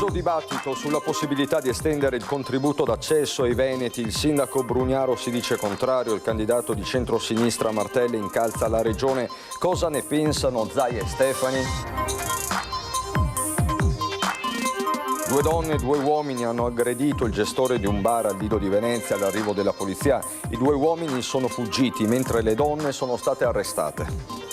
Acceso dibattito sulla possibilità di estendere il contributo d'accesso ai veneti. Il sindaco Brugnaro si dice contrario, il candidato di centrosinistra Martella incalza la regione. Cosa ne pensano Zaia e Stefani? Due donne e due uomini hanno aggredito il gestore di un bar al Lido di Venezia all'arrivo della polizia. I due uomini sono fuggiti mentre le donne sono state arrestate.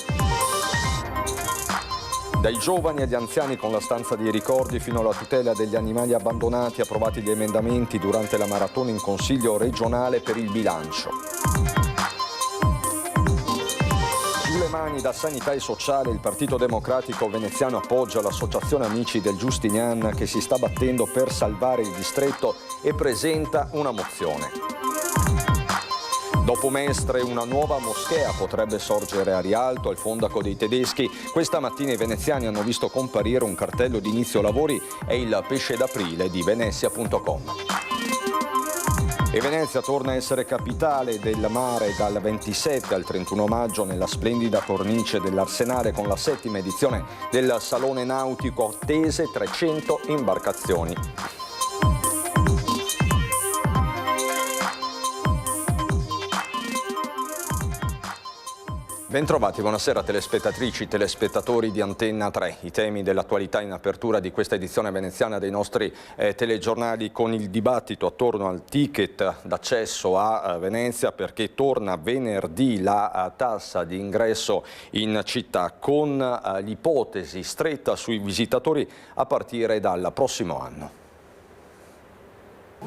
Dai giovani agli anziani con la stanza dei ricordi fino alla tutela degli animali abbandonati, approvati gli emendamenti durante la maratona in Consiglio regionale per il bilancio. Sulle mani da Sanità e Sociale, il Partito Democratico veneziano appoggia l'Associazione Amici del Giustinian che si sta battendo per salvare il distretto e presenta una mozione. Dopo Mestre, una nuova moschea potrebbe sorgere a Rialto, al Fondaco dei Tedeschi. Questa mattina i veneziani hanno visto comparire un cartello di inizio lavori, è il pesce d'aprile di Venezia.com. E Venezia torna a essere capitale del mare dal 27 al 31 maggio nella splendida cornice dell'Arsenale con la 7ª edizione del Salone Nautico, attese 300 imbarcazioni. Bentrovati, buonasera telespettatrici, telespettatori di Antenna 3. I temi dell'attualità in apertura di questa edizione veneziana dei nostri telegiornali, con il dibattito attorno al ticket d'accesso a Venezia, perché torna venerdì la tassa di ingresso in città con l'ipotesi stretta sui visitatori a partire dal prossimo anno.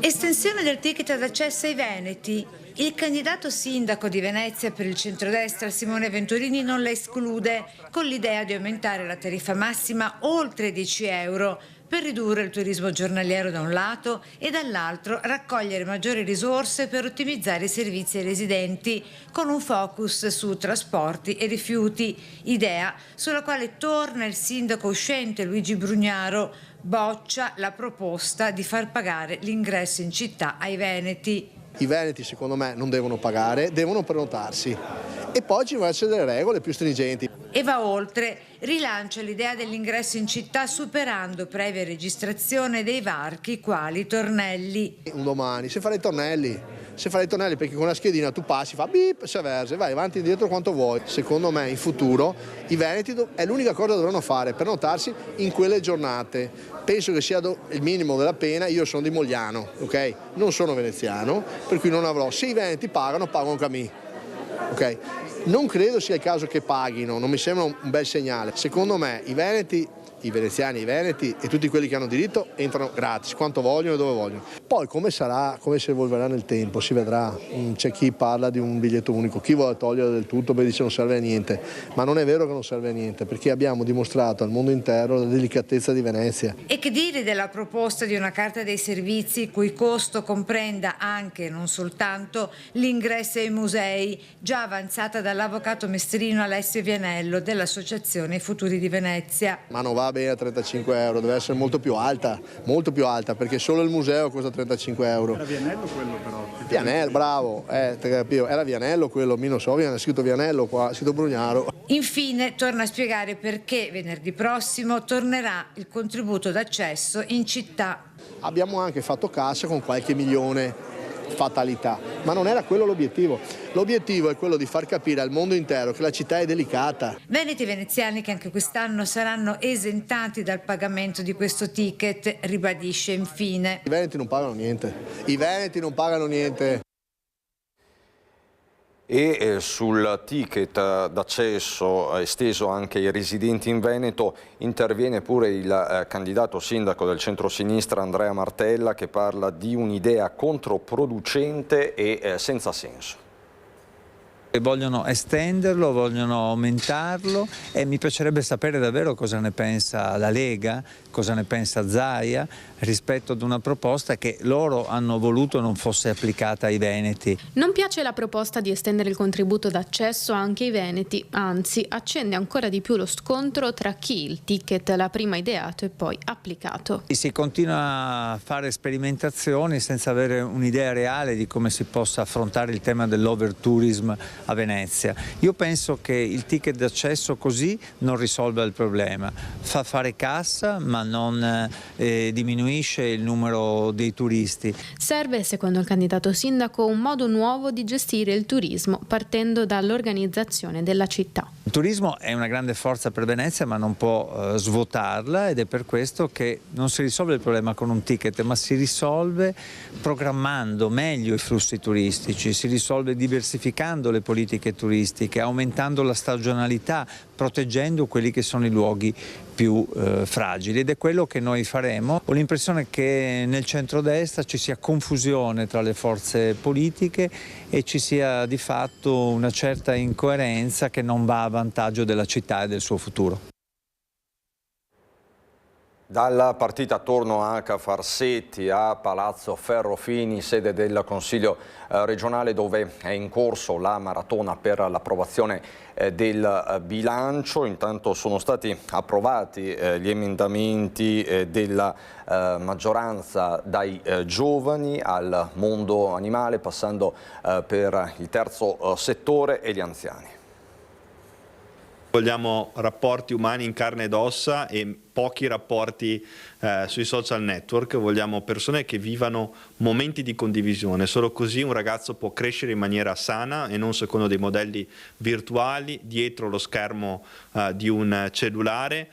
Estensione del ticket d'accesso ai veneti. Il candidato sindaco di Venezia per il centrodestra Simone Venturini non la esclude, con l'idea di aumentare la tariffa massima oltre 10 euro per ridurre il turismo giornaliero da un lato e dall'altro raccogliere maggiori risorse per ottimizzare i servizi ai residenti, con un focus su trasporti e rifiuti, idea sulla quale torna il sindaco uscente Luigi Brugnaro. Boccia la proposta di far pagare l'ingresso in città ai veneti. I veneti secondo me non devono pagare, devono prenotarsi e poi ci devono essere delle regole più stringenti. E va oltre, rilancia l'idea dell'ingresso in città superando previa registrazione dei varchi quali tornelli. Un domani se fare i tornelli, perché con la schedina tu passi, fa bip, se verse, vai avanti e indietro quanto vuoi. Secondo me in futuro i veneti è l'unica cosa che dovranno fare, prenotarsi in quelle giornate. Penso che sia il minimo della pena. Io sono di Mogliano, ok? Non sono veneziano, per cui non avrò. Se i veneti pagano anche a me, ok? Non credo sia il caso che paghino, non mi sembra un bel segnale. Secondo me i veneti, i veneziani, i veneti e tutti quelli che hanno diritto entrano gratis, quanto vogliono e dove vogliono. Poi come sarà, come si evolverà nel tempo, si vedrà. C'è chi parla di un biglietto unico, chi vuole toglierlo del tutto, dice non serve a niente. Ma non è vero che non serve a niente, perché abbiamo dimostrato al mondo intero la delicatezza di Venezia. E che dire della proposta di una carta dei servizi il cui costo comprenda anche, non soltanto, l'ingresso ai musei, già avanzata dall'avvocato mestrino Alessio Vianello dell'Associazione Futuri di Venezia. Ma non va bene a 35 euro, deve essere molto più alta, perché solo il museo costa 35 euro. Era Vianello quello però. Vianello, bravo, era Vianello quello, non so, viene scritto Vianello qua, scritto Brugnaro. Infine torna a spiegare perché venerdì prossimo tornerà il contributo d'accesso in città. Abbiamo anche fatto cassa con qualche milione, fatalità, ma non era quello l'obiettivo. L'obiettivo è quello di far capire al mondo intero che la città è delicata. Veneti e veneziani che anche quest'anno saranno esentati dal pagamento di questo ticket, ribadisce infine. I veneti non pagano niente. E sul ticket d'accesso esteso anche ai residenti in Veneto interviene pure il candidato sindaco del centrosinistra Andrea Martella, che parla di un'idea controproducente e senza senso. Vogliono estenderlo, vogliono aumentarlo e mi piacerebbe sapere davvero cosa ne pensa la Lega, cosa ne pensa Zaia rispetto ad una proposta che loro hanno voluto non fosse applicata ai veneti. Non piace la proposta di estendere il contributo d'accesso anche ai veneti, anzi accende ancora di più lo scontro tra chi il ticket l'ha prima ideato e poi applicato. Si continua a fare sperimentazioni senza avere un'idea reale di come si possa affrontare il tema dell'overtourism a Venezia. Io penso che il ticket d'accesso così non risolve il problema, fa fare cassa ma non diminuisce il numero dei turisti. Serve, secondo il candidato sindaco, un modo nuovo di gestire il turismo partendo dall'organizzazione della città. Il turismo è una grande forza per Venezia ma non può svuotarla, ed è per questo che non si risolve il problema con un ticket, ma si risolve programmando meglio i flussi turistici, si risolve diversificando le politiche turistiche, aumentando la stagionalità, proteggendo quelli che sono i luoghi più fragili, ed è quello che noi faremo. Ho l'impressione che nel centrodestra ci sia confusione tra le forze politiche e ci sia di fatto una certa incoerenza che non va a vantaggio della città e del suo futuro. Dalla partita attorno a Farsetti a Palazzo Ferrofini, sede del Consiglio regionale, dove è in corso la maratona per l'approvazione del bilancio. Intanto sono stati approvati gli emendamenti della maggioranza, dai giovani al mondo animale, passando per il terzo settore e gli anziani. Vogliamo rapporti umani in carne ed ossa e pochi rapporti sui social network. Vogliamo persone che vivano momenti di condivisione. Solo così un ragazzo può crescere in maniera sana e non secondo dei modelli virtuali dietro lo schermo di un cellulare,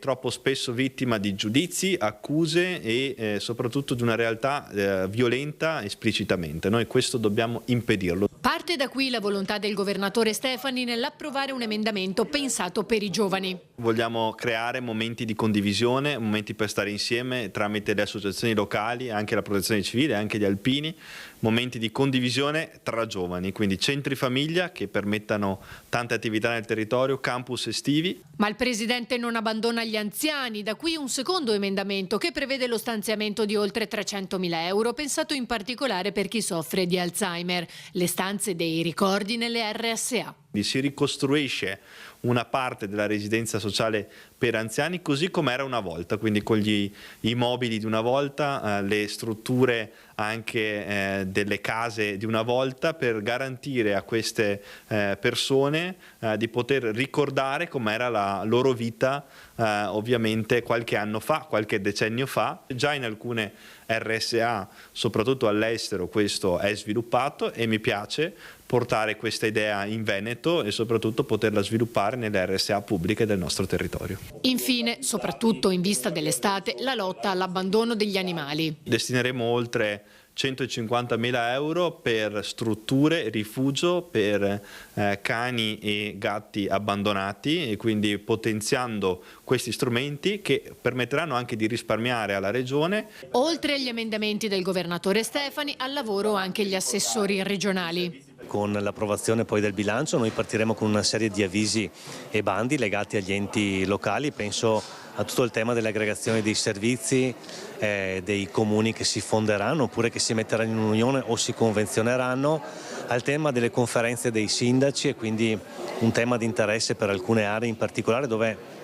troppo spesso vittima di giudizi, accuse e soprattutto di una realtà violenta esplicitamente. Noi questo dobbiamo impedirlo. Parte da qui la volontà del governatore Stefani nell'approvare un emendamento pensato per i giovani. Vogliamo creare momenti di condivisione, momenti per stare insieme tramite le associazioni locali, anche la protezione civile, anche gli alpini, momenti di condivisione tra giovani, quindi centri famiglia che permettano tante attività nel territorio, campus estivi. Ma il presidente non abbandona gli anziani, da qui un secondo emendamento che prevede lo stanziamento di oltre 300.000 euro, pensato in particolare per chi soffre di Alzheimer, le stanze dei ricordi nelle RSA. Si ricostruisce una parte della residenza sociale per anziani così come era una volta, quindi con i mobili di una volta, le strutture anche delle case di una volta, per garantire a queste persone di poter ricordare com'era la loro vita ovviamente qualche anno fa, qualche decennio fa. Già in alcune RSA, soprattutto all'estero, questo è sviluppato e mi piace portare questa idea in Veneto e soprattutto poterla sviluppare nelle RSA pubbliche del nostro territorio. Infine, soprattutto in vista dell'estate, la lotta all'abbandono degli animali. Destineremo oltre 150.000 euro per strutture, rifugio per cani e gatti abbandonati, e quindi potenziando questi strumenti che permetteranno anche di risparmiare alla Regione. Oltre agli emendamenti del governatore Stefani, al lavoro anche gli assessori regionali. Con l'approvazione poi del bilancio noi partiremo con una serie di avvisi e bandi legati agli enti locali. Penso a tutto il tema dell'aggregazione dei servizi, dei comuni che si fonderanno oppure che si metteranno in unione o si convenzioneranno, al tema delle conferenze dei sindaci, e quindi un tema di interesse per alcune aree in particolare dove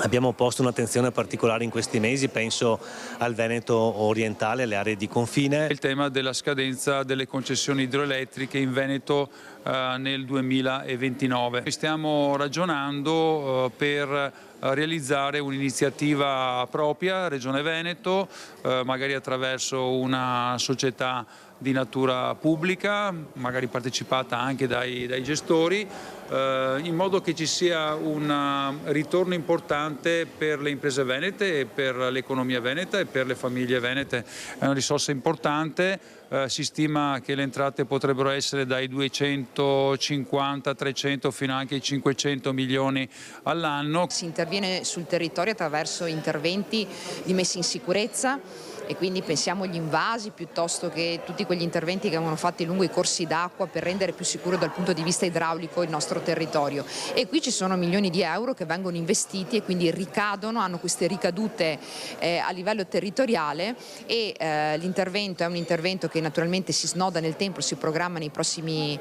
abbiamo posto un'attenzione particolare in questi mesi. Penso al Veneto orientale, alle aree di confine. Il tema della scadenza delle concessioni idroelettriche in Veneto nel 2029. Stiamo ragionando per realizzare un'iniziativa propria, Regione Veneto, magari attraverso una società di natura pubblica, magari partecipata anche dai gestori, in modo che ci sia un ritorno importante per le imprese venete e per l'economia veneta e per le famiglie venete. È una risorsa importante. Si stima che le entrate potrebbero essere dai 250, 300 fino anche ai 500 milioni all'anno. Si interviene sul territorio attraverso interventi di messa in sicurezza, e quindi pensiamo agli invasi piuttosto che tutti quegli interventi che vengono fatti lungo i corsi d'acqua per rendere più sicuro dal punto di vista idraulico il nostro territorio. E qui ci sono milioni di euro che vengono investiti e quindi ricadono, hanno queste ricadute a livello territoriale, e l'intervento è un intervento che naturalmente si snoda nel tempo, si programma nei prossimi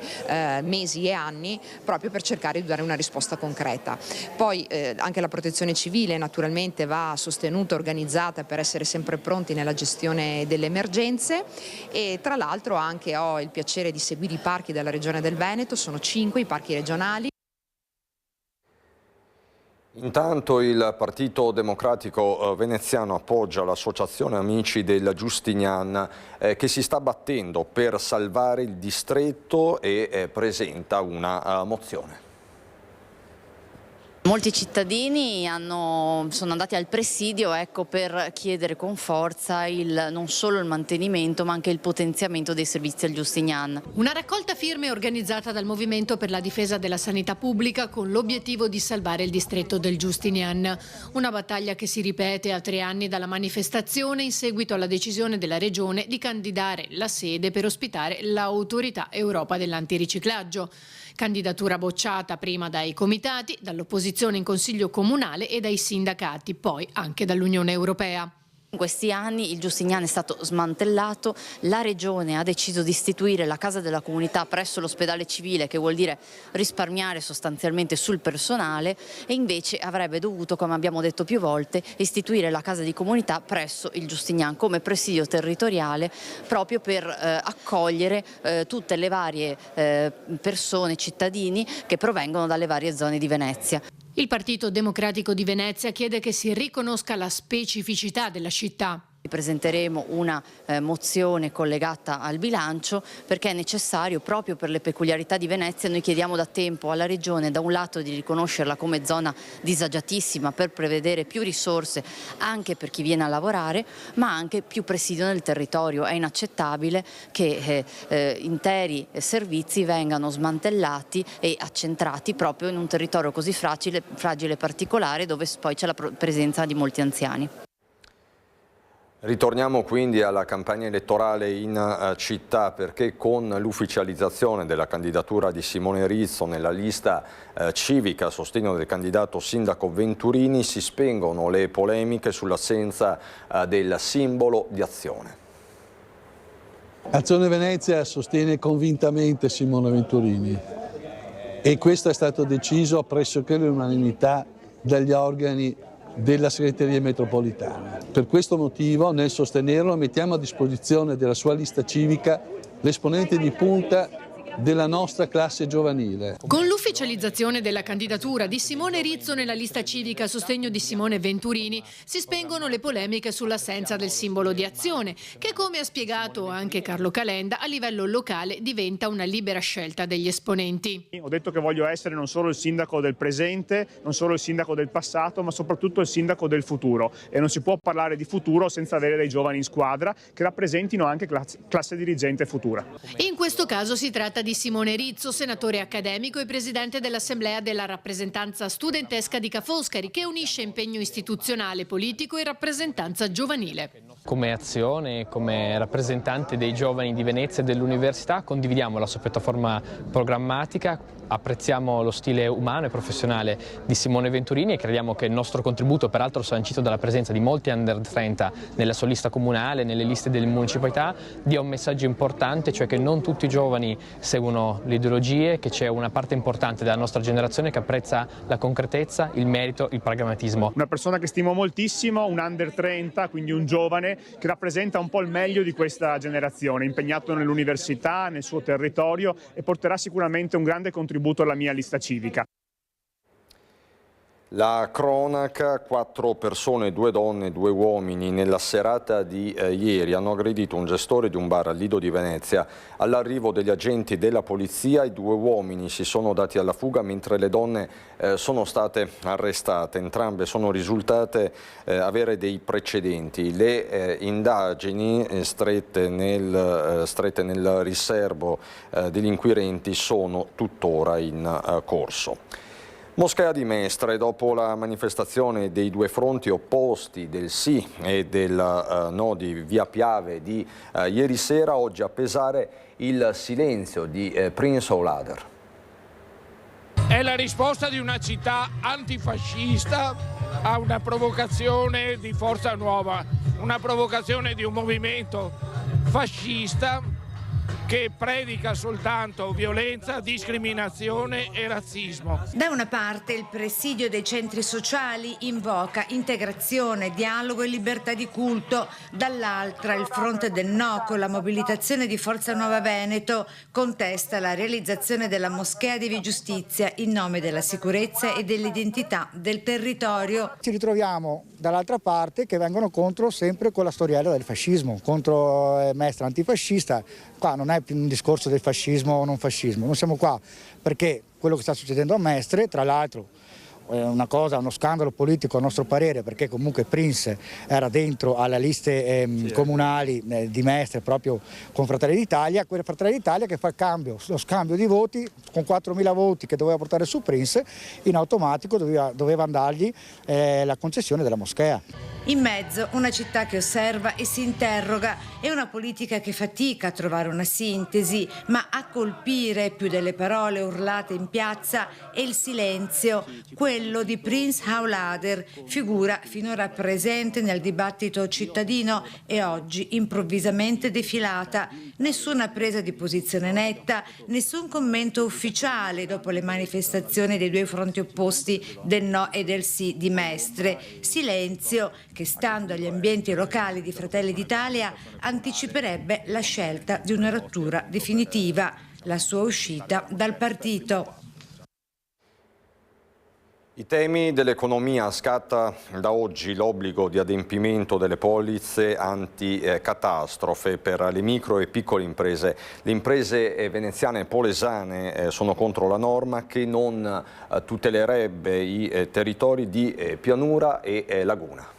mesi e anni, proprio per cercare di dare una risposta concreta. Poi anche la protezione civile naturalmente va sostenuta, organizzata per essere sempre pronti nella gestione delle emergenze e tra l'altro anche ho il piacere di seguire i parchi della Regione del Veneto, sono 5 i parchi regionali. Intanto il Partito Democratico veneziano appoggia l'associazione Amici del Giustinian che si sta battendo per salvare il distretto e presenta una mozione. Molti cittadini sono andati al presidio per chiedere con forza non solo il mantenimento ma anche il potenziamento dei servizi al Giustinian. Una raccolta firme organizzata dal Movimento per la difesa della sanità pubblica con l'obiettivo di salvare il distretto del Giustinian. Una battaglia che si ripete a 3 anni dalla manifestazione in seguito alla decisione della Regione di candidare la sede per ospitare l'Autorità Europa dell'Antiriciclaggio. Candidatura bocciata prima dai comitati, dall'opposizione in Consiglio Comunale e dai sindacati, poi anche dall'Unione Europea. In questi anni il Giustinian è stato smantellato, la Regione ha deciso di istituire la Casa della Comunità presso l'ospedale civile, che vuol dire risparmiare sostanzialmente sul personale, e invece avrebbe dovuto, come abbiamo detto più volte, istituire la Casa di Comunità presso il Giustinian come presidio territoriale proprio per accogliere tutte le varie persone, cittadini che provengono dalle varie zone di Venezia. Il Partito Democratico di Venezia chiede che si riconosca la specificità della città. Presenteremo una mozione collegata al bilancio perché è necessario, proprio per le peculiarità di Venezia, noi chiediamo da tempo alla Regione da un lato di riconoscerla come zona disagiatissima per prevedere più risorse anche per chi viene a lavorare, ma anche più presidio nel territorio. È inaccettabile che interi servizi vengano smantellati e accentrati proprio in un territorio così fragile e particolare, dove poi c'è la presenza di molti anziani. Ritorniamo quindi alla campagna elettorale in città, perché con l'ufficializzazione della candidatura di Simone Rizzo nella lista civica a sostegno del candidato sindaco Venturini si spengono le polemiche sull'assenza del simbolo di Azione. Azione Venezia sostiene convintamente Simone Venturini e questo è stato deciso pressoché all'unanimità dagli organi della segreteria metropolitana. Per questo motivo, nel sostenerlo, mettiamo a disposizione della sua lista civica l'esponente di punta della nostra classe giovanile. Con l'ufficializzazione della candidatura di Simone Rizzo nella lista civica a sostegno di Simone Venturini si spengono le polemiche sull'assenza del simbolo di Azione, che, come ha spiegato anche Carlo Calenda, a livello locale diventa una libera scelta degli esponenti. Ho detto che voglio essere non solo il sindaco del presente, non solo il sindaco del passato, ma soprattutto il sindaco del futuro, e non si può parlare di futuro senza avere dei giovani in squadra che rappresentino anche classe dirigente futura. In questo caso si tratta di Simone Rizzo, senatore accademico e presidente dell'Assemblea della rappresentanza studentesca di Ca' Foscari, che unisce impegno istituzionale, politico e rappresentanza giovanile. Come Azione, come rappresentante dei giovani di Venezia e dell'università, condividiamo la sua piattaforma programmatica, apprezziamo lo stile umano e professionale di Simone Venturini e crediamo che il nostro contributo, peraltro sancito dalla presenza di molti under 30 nella sua lista comunale, nelle liste delle municipalità, dia un messaggio importante, cioè che non tutti i giovani seguono le ideologie, che c'è una parte importante della nostra generazione che apprezza la concretezza, il merito, il pragmatismo. Una persona che stimo moltissimo, un under 30, quindi un giovane che rappresenta un po' il meglio di questa generazione, impegnato nell'università, nel suo territorio, e porterà sicuramente un grande contributo alla mia lista civica. La cronaca: 4 persone, 2 donne e 2 uomini, nella serata di ieri hanno aggredito un gestore di un bar al Lido di Venezia. All'arrivo degli agenti della polizia i 2 uomini si sono dati alla fuga mentre le donne sono state arrestate. Entrambe sono risultate avere dei precedenti. Le indagini strette nel riservo degli inquirenti sono tuttora in corso. Moschea di Mestre: dopo la manifestazione dei 2 fronti opposti del sì e del no di Via Piave di ieri sera, oggi a pesare il silenzio di Prince Oulader. È la risposta di una città antifascista a una provocazione di Forza Nuova, una provocazione di un movimento fascista che predica soltanto violenza, discriminazione e razzismo. Da una parte il presidio dei centri sociali invoca integrazione, dialogo e libertà di culto, dall'altra il fronte del no con la mobilitazione di Forza Nuova Veneto contesta la realizzazione della moschea di Via Giustizia in nome della sicurezza e dell'identità del territorio. Ci ritroviamo dall'altra parte che vengono contro sempre con la storiella del fascismo, contro Mestre antifascista. Qua non è più un discorso del fascismo o non fascismo, non siamo qua perché quello che sta succedendo a Mestre, tra l'altro uno scandalo politico a nostro parere, perché comunque Prince era dentro alle liste comunali di Mestre proprio con Fratelli d'Italia, quella Fratelli d'Italia che fa lo scambio di voti con 4.000 voti che doveva portare su Prince, in automatico doveva andargli la concessione della moschea. In mezzo una città che osserva e si interroga e una politica che fatica a trovare una sintesi, ma a colpire più delle parole urlate in piazza è il silenzio, quello di Prince Haulader, figura finora presente nel dibattito cittadino e oggi improvvisamente defilata. Nessuna presa di posizione netta, nessun commento ufficiale dopo le manifestazioni dei due fronti opposti del no e del sì di Mestre. Silenzio che, stando agli ambienti locali di Fratelli d'Italia, anticiperebbe la scelta di una rottura definitiva, la sua uscita dal partito. I temi dell'economia: scatta da oggi l'obbligo di adempimento delle polizze anticatastrofe per le micro e piccole imprese. Le imprese veneziane e polesane sono contro la norma che non tutelerebbe i territori di pianura e laguna.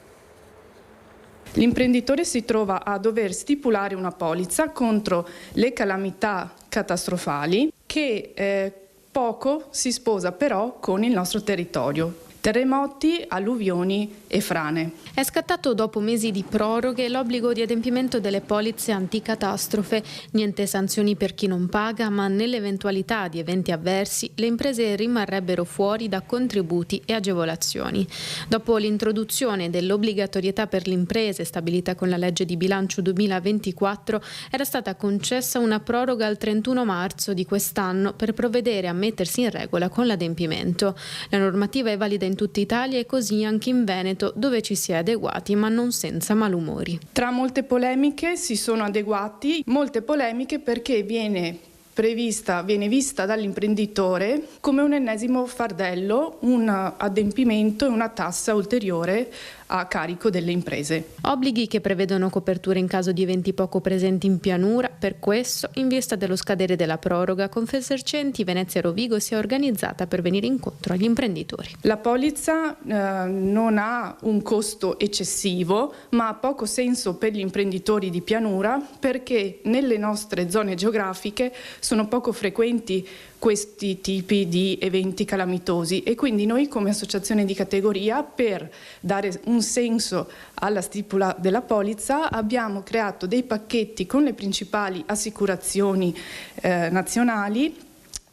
L'imprenditore si trova a dover stipulare una polizza contro le calamità catastrofali che poco si sposa però con il nostro territorio. Terremoti, alluvioni e frane. È scattato dopo mesi di proroghe l'obbligo di adempimento delle polizze anticatastrofe. Niente sanzioni per chi non paga, ma nell'eventualità di eventi avversi le imprese rimarrebbero fuori da contributi e agevolazioni. Dopo l'introduzione dell'obbligatorietà per le imprese stabilita con la legge di bilancio 2024, era stata concessa una proroga al 31 marzo di quest'anno per provvedere a mettersi in regola con l'adempimento. La normativa è valida in tutta Italia e così anche in Veneto, dove ci si è adeguati ma non senza malumori. Tra molte polemiche si sono adeguati, molte polemiche perché viene vista dall'imprenditore come un ennesimo fardello, un adempimento e una tassa ulteriore a carico delle imprese. Obblighi che prevedono coperture in caso di eventi poco presenti in pianura. Per questo, in vista dello scadere della proroga, Confesercenti Venezia Rovigo si è organizzata per venire incontro agli imprenditori. La polizza non ha un costo eccessivo, ma ha poco senso per gli imprenditori di pianura perché nelle nostre zone geografiche sono poco frequenti questi tipi di eventi calamitosi e quindi noi come associazione di categoria, per dare un senso alla stipula della polizza, abbiamo creato dei pacchetti con le principali assicurazioni nazionali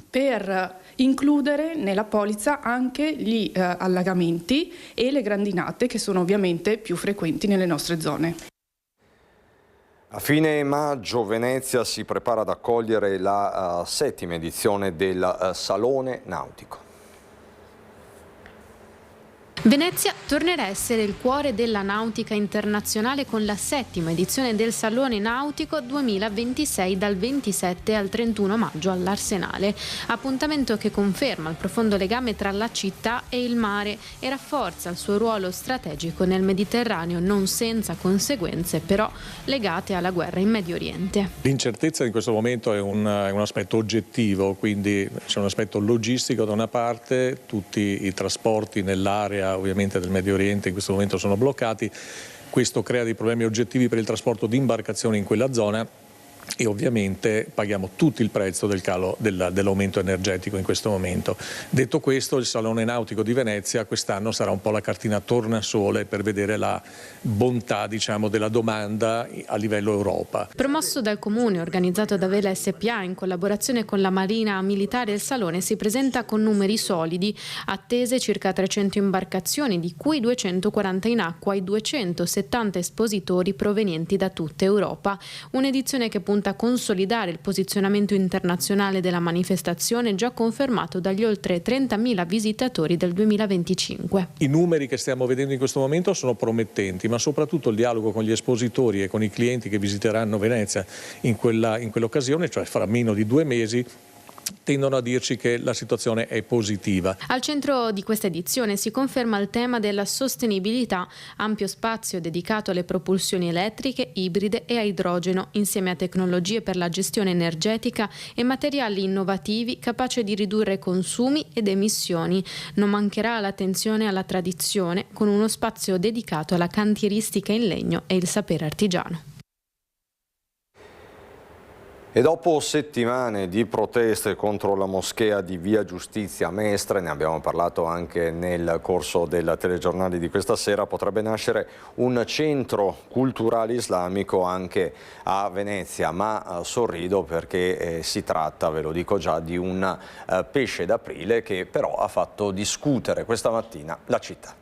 per includere nella polizza anche gli allagamenti e le grandinate che sono ovviamente più frequenti nelle nostre zone. A fine maggio Venezia si prepara ad accogliere la settima edizione del Salone Nautico. Venezia tornerà a essere il cuore della nautica internazionale con la settima edizione del Salone Nautico 2026 dal 27 al 31 maggio all'Arsenale. Appuntamento che conferma il profondo legame tra la città e il mare e rafforza il suo ruolo strategico nel Mediterraneo, non senza conseguenze però legate alla guerra in Medio Oriente. L'incertezza in questo momento è un aspetto oggettivo, quindi c'è un aspetto logistico da una parte, tutti i trasporti nell'area ovviamente del Medio Oriente in questo momento sono bloccati, questo crea dei problemi oggettivi per il trasporto di imbarcazioni in quella zona e ovviamente paghiamo tutto il prezzo del calo dell'aumento energetico in questo momento. Detto questo, il Salone Nautico di Venezia quest'anno sarà un po' la cartina tornasole per vedere la bontà, diciamo, della domanda a livello Europa. Promosso dal Comune, organizzato da Vela SPA in collaborazione con la Marina Militare, il Salone si presenta con numeri solidi, attese circa 300 imbarcazioni, di cui 240 in acqua e 270 espositori provenienti da tutta Europa. Un'edizione che punta punta a consolidare il posizionamento internazionale della manifestazione già confermato dagli oltre 30.000 visitatori del 2025. I numeri che stiamo vedendo in questo momento sono promettenti, ma soprattutto il dialogo con gli espositori e con i clienti che visiteranno Venezia in quell'occasione, cioè fra meno di 2 mesi, tendono a dirci che la situazione è positiva. Al centro di questa edizione si conferma il tema della sostenibilità, ampio spazio dedicato alle propulsioni elettriche, ibride e a idrogeno, insieme a tecnologie per la gestione energetica e materiali innovativi capaci di ridurre consumi ed emissioni. Non mancherà l'attenzione alla tradizione, con uno spazio dedicato alla cantieristica in legno e il sapere artigiano. E dopo settimane di proteste contro la moschea di Via Giustizia a Mestre, ne abbiamo parlato anche nel corso del telegiornale di questa sera, potrebbe nascere un centro culturale islamico anche a Venezia, ma sorrido perché si tratta, ve lo dico già, di un pesce d'aprile che però ha fatto discutere questa mattina la città.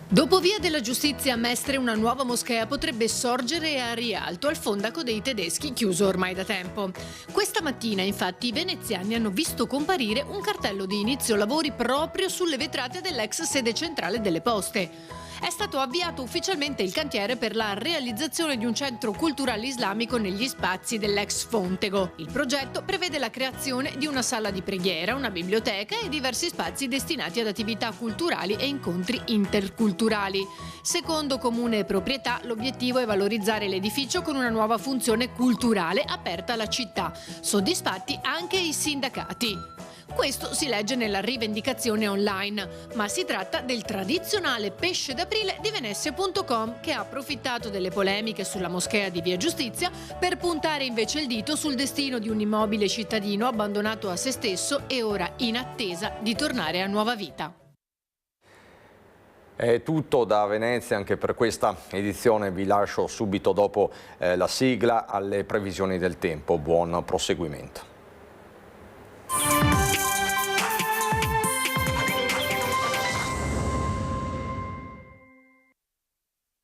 Dopo Via della Giustizia a Mestre, una nuova moschea potrebbe sorgere a Rialto, al fondaco dei tedeschi, chiuso ormai da tempo. Questa mattina, infatti, i veneziani hanno visto comparire un cartello di inizio lavori proprio sulle vetrate dell'ex sede centrale delle Poste. È stato avviato ufficialmente il cantiere per la realizzazione di un centro culturale islamico negli spazi dell'ex Fontego. Il progetto prevede la creazione di una sala di preghiera, una biblioteca e diversi spazi destinati ad attività culturali e incontri interculturali. Secondo comune proprietà, l'obiettivo è valorizzare l'edificio con una nuova funzione culturale aperta alla città. Soddisfatti anche i sindacati. Questo si legge nella rivendicazione online, ma si tratta del tradizionale pesce d'aprile di Venezia.com, che ha approfittato delle polemiche sulla moschea di Via Giustizia per puntare invece il dito sul destino di un immobile cittadino abbandonato a se stesso e ora in attesa di tornare a nuova vita. È tutto da Venezia anche per questa edizione, vi lascio subito dopo la sigla alle previsioni del tempo. Buon proseguimento.